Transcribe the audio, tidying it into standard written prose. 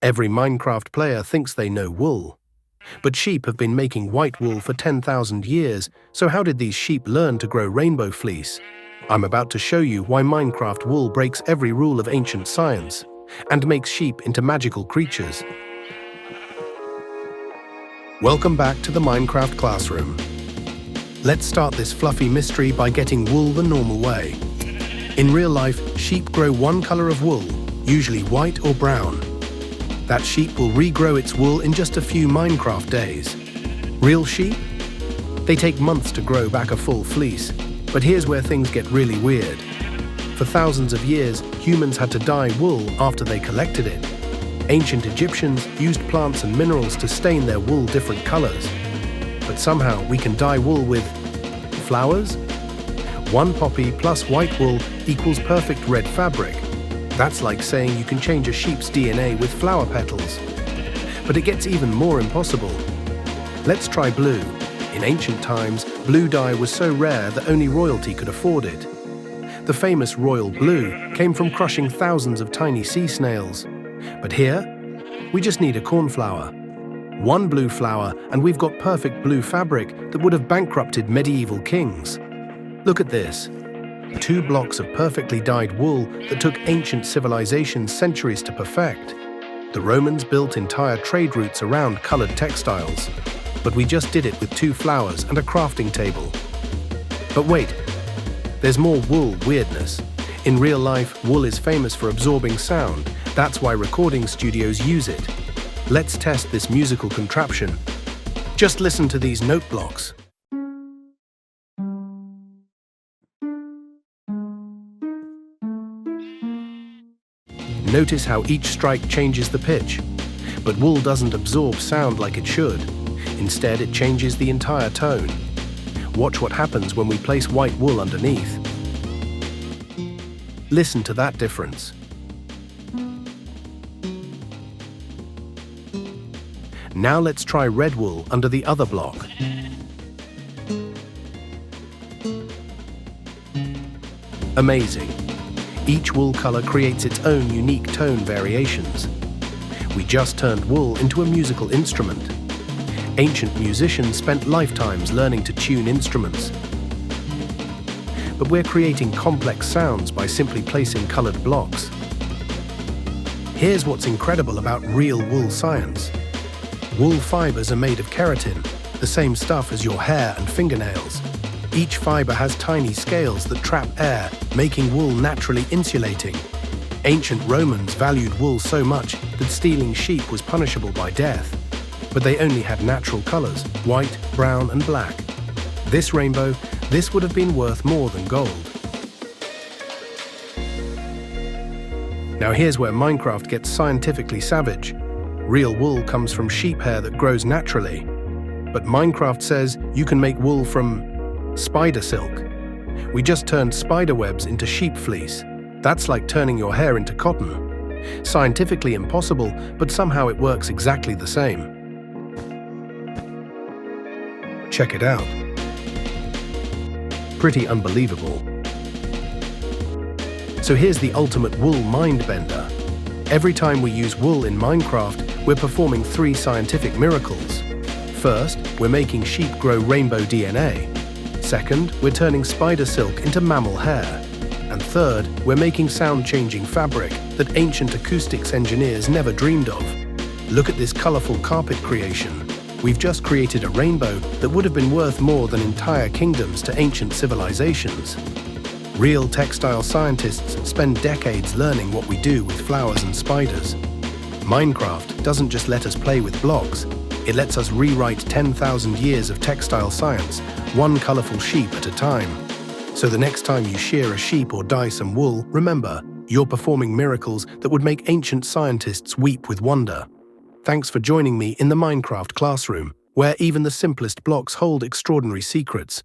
Every Minecraft player thinks they know wool. But sheep have been making white wool for 10,000 years, so how did these sheep learn to grow rainbow fleece? I'm about to show you why Minecraft wool breaks every rule of ancient science and makes sheep into magical creatures. Welcome back to the Minecraft classroom. Let's start this fluffy mystery by getting wool the normal way. In real life, sheep grow one color of wool, usually white or brown. That sheep will regrow its wool in just a few Minecraft days. Real sheep? They take months to grow back a full fleece. But here's where things get really weird. For thousands of years, humans had to dye wool after they collected it. Ancient Egyptians used plants and minerals to stain their wool different colors. But somehow we can dye wool with flowers? One poppy plus white wool equals perfect red fabric. That's like saying you can change a sheep's DNA with flower petals. But it gets even more impossible. Let's try blue. In ancient times, blue dye was so rare that only royalty could afford it. The famous royal blue came from crushing thousands of tiny sea snails. But here, we just need a cornflower. One blue flower and we've got perfect blue fabric that would have bankrupted medieval kings. Look at this. 2 blocks of perfectly dyed wool that took ancient civilizations centuries to perfect. The Romans built entire trade routes around colored textiles. But we just did it with 2 flowers and a crafting table. But wait, there's more wool weirdness. In real life, wool is famous for absorbing sound. That's why recording studios use it. Let's test this musical contraption. Just listen to these note blocks. Notice how each strike changes the pitch. But wool doesn't absorb sound like it should. Instead, it changes the entire tone. Watch what happens when we place white wool underneath. Listen to that difference. Now let's try red wool under the other block. Amazing. Each wool color creates its own unique tone variations. We just turned wool into a musical instrument. Ancient musicians spent lifetimes learning to tune instruments. But we're creating complex sounds by simply placing colored blocks. Here's what's incredible about real wool science. Wool fibers are made of keratin, the same stuff as your hair and fingernails. Each fiber has tiny scales that trap air, making wool naturally insulating. Ancient Romans valued wool so much that stealing sheep was punishable by death. But they only had natural colors, white, brown, and black. This rainbow, this would have been worth more than gold. Now here's where Minecraft gets scientifically savage. Real wool comes from sheep hair that grows naturally. But Minecraft says you can make wool from spider silk. We just turned spider webs into sheep fleece. That's like turning your hair into cotton. Scientifically impossible, but somehow it works exactly the same. Check it out. Pretty unbelievable. So here's the ultimate wool mind bender. Every time we use wool in Minecraft, we're performing 3 scientific miracles. First, we're making sheep grow rainbow DNA. Second, we're turning spider silk into mammal hair. And third, we're making sound-changing fabric that ancient acoustics engineers never dreamed of. Look at this colorful carpet creation. We've just created a rainbow that would have been worth more than entire kingdoms to ancient civilizations. Real textile scientists spend decades learning what we do with flowers and spiders. Minecraft doesn't just let us play with blocks, it lets us rewrite 10,000 years of textile science, one colorful sheep at a time. So the next time you shear a sheep or dye some wool, remember, you're performing miracles that would make ancient scientists weep with wonder. Thanks for joining me in the Minecraft classroom, where even the simplest blocks hold extraordinary secrets.